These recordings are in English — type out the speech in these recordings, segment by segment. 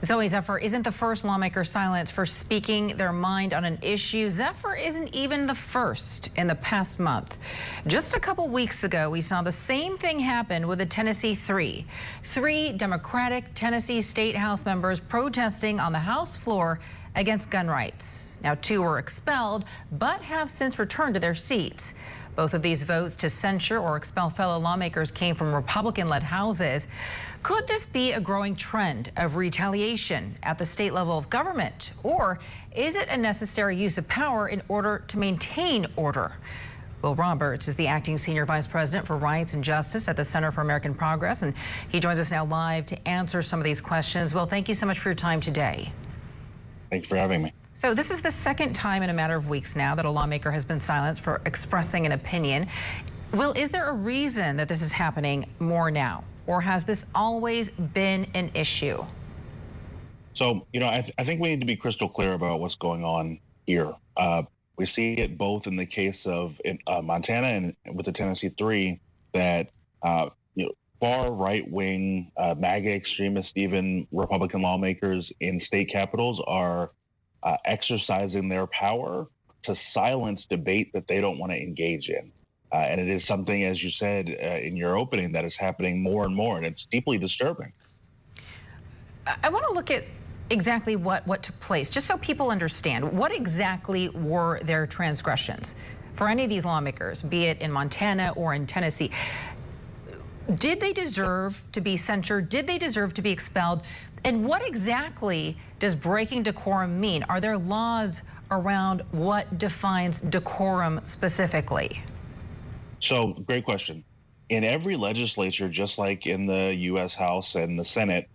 Zoe, Zephyr isn't the first lawmaker silenced for speaking their mind on an issue. Zephyr isn't even the first in the past month. Just a couple weeks ago, we saw the same thing happen with the Tennessee Three. Three Democratic Tennessee State House members protesting on the House floor against gun rights. Now, two were expelled, but have since returned to their seats. Both of these votes to censure or expel fellow lawmakers came from Republican-led houses. Could this be a growing trend of retaliation at the state level of government? Or is it a necessary use of power in order to maintain order? Will Roberts is the acting senior vice president for rights and justice at the Center for American Progress, and he joins us now live to answer some of these questions. Will, thank you so much for your time today. Thank you for having me. So this is the second time in a matter of weeks now that a lawmaker has been silenced for expressing an opinion. Will, is there a reason that this is happening more now, or has this always been an issue? So, I think we need to be crystal clear about what's going on here. We see it both in the case of Montana and with the Tennessee Three, that far right-wing, MAGA extremist, even Republican lawmakers in state capitals are exercising their power to silence debate that they don't want to engage in. And it is something, as you said in your opening, that is happening more and more, and it's deeply disturbing. I want to look at exactly what took place, just so people understand. What exactly were their transgressions for any of these lawmakers, be it in Montana or in Tennessee? Did they deserve to be censured? Did they deserve to be expelled? And what exactly does breaking decorum mean? Are there laws around what defines decorum specifically? So, great question. In every legislature, just like in the U.S. House and the Senate,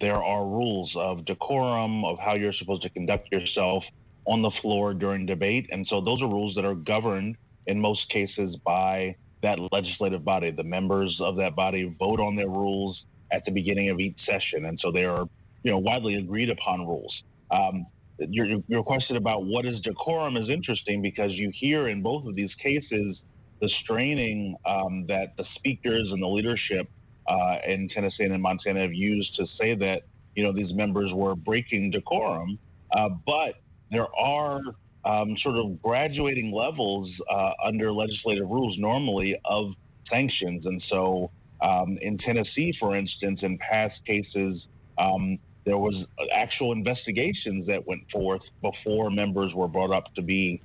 there are rules of decorum, of how you're supposed to conduct yourself on the floor during debate. And so those are rules that are governed in most cases by that legislative body. The members of that body vote on their rules at the beginning of each session, and so they are, widely agreed upon rules. Your question about what is decorum is interesting, because you hear in both of these cases the straining that the speakers and the leadership in Tennessee and in Montana have used to say that these members were breaking decorum, but there are sort of graduating levels under legislative rules normally of sanctions. And so in Tennessee, for instance, in past cases, there was actual investigations that went forth before members were brought up to be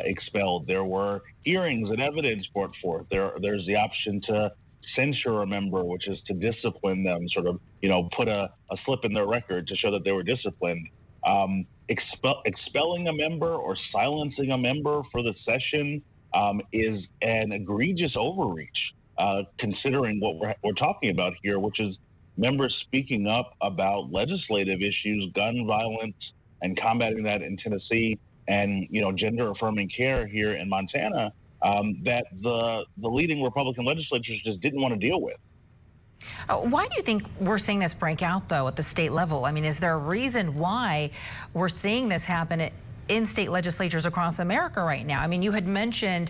expelled. There were hearings and evidence brought forth. There's the option to censure a member, which is to discipline them, sort of, put a slip in their record to show that they were disciplined. Expelling a member or silencing a member for the session is an egregious overreach, considering what we're talking about here, which is members speaking up about legislative issues, gun violence, and combating that in Tennessee, and gender-affirming care here in Montana, that the leading Republican legislatures just didn't want to deal with. Why do you think we're seeing this break out, though, at the state level? I mean, is there a reason why we're seeing this happen in state legislatures across America right now? I mean, you had mentioned,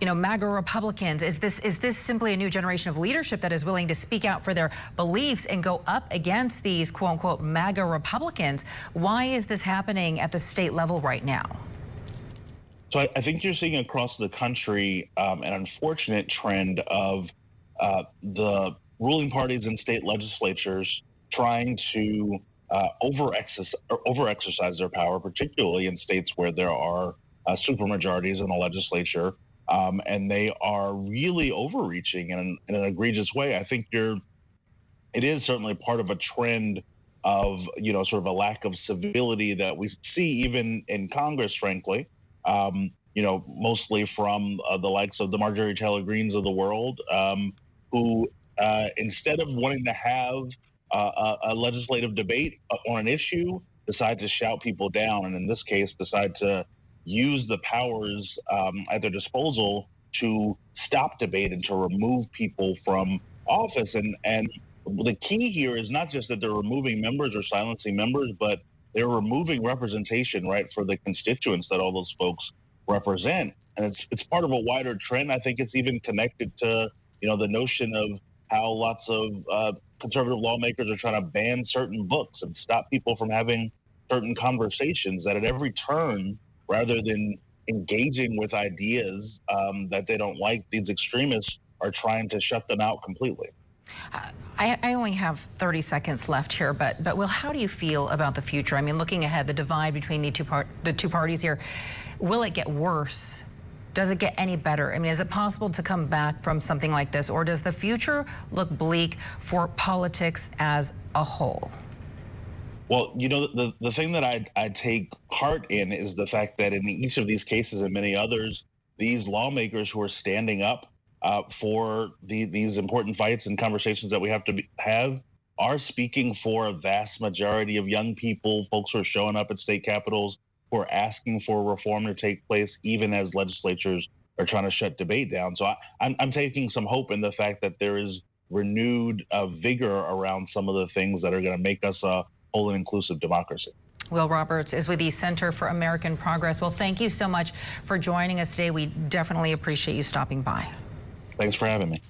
MAGA Republicans. Is this simply a new generation of leadership that is willing to speak out for their beliefs and go up against these quote-unquote MAGA Republicans? Why is this happening at the state level right now? So I think you're seeing across the country an unfortunate trend of the ruling parties in state legislatures trying to over-exercise their power, particularly in states where there are supermajorities in the legislature, and they are really overreaching in an egregious way. I think it is certainly part of a trend of sort of a lack of civility that we see even in Congress, frankly. Mostly from the likes of the Marjorie Taylor Greenes of the world, who instead of wanting to have a legislative debate on an issue, decide to shout people down, and in this case, decide to use the powers at their disposal to stop debate and to remove people from office. And the key here is not just that they're removing members or silencing members, but they're removing representation, right, for the constituents that all those folks represent. And it's part of a wider trend. I think it's even connected to the notion of how lots of conservative lawmakers are trying to ban certain books and stop people from having certain conversations, that at every turn, rather than engaging with ideas that they don't like, these extremists are trying to shut them out completely. I only have 30 seconds left here, but Will, how do you feel about the future? I mean, looking ahead, the divide between the two parties here, will it get worse? Does it get any better? I mean, is it possible to come back from something like this, or does the future look bleak for politics as a whole? Well, you know, the thing that I take heart in is the fact that in each of these cases and many others, these lawmakers who are standing up for these important fights and conversations that we have to have are speaking for a vast majority of young people, folks who are showing up at state capitals, who are asking for reform to take place, even as legislatures are trying to shut debate down. So I'm taking some hope in the fact that there is renewed vigor around some of the things that are going to make us a whole and inclusive democracy. Will Roberts is with the Center for American Progress. Well, thank you so much for joining us today. We definitely appreciate you stopping by. Thanks for having me.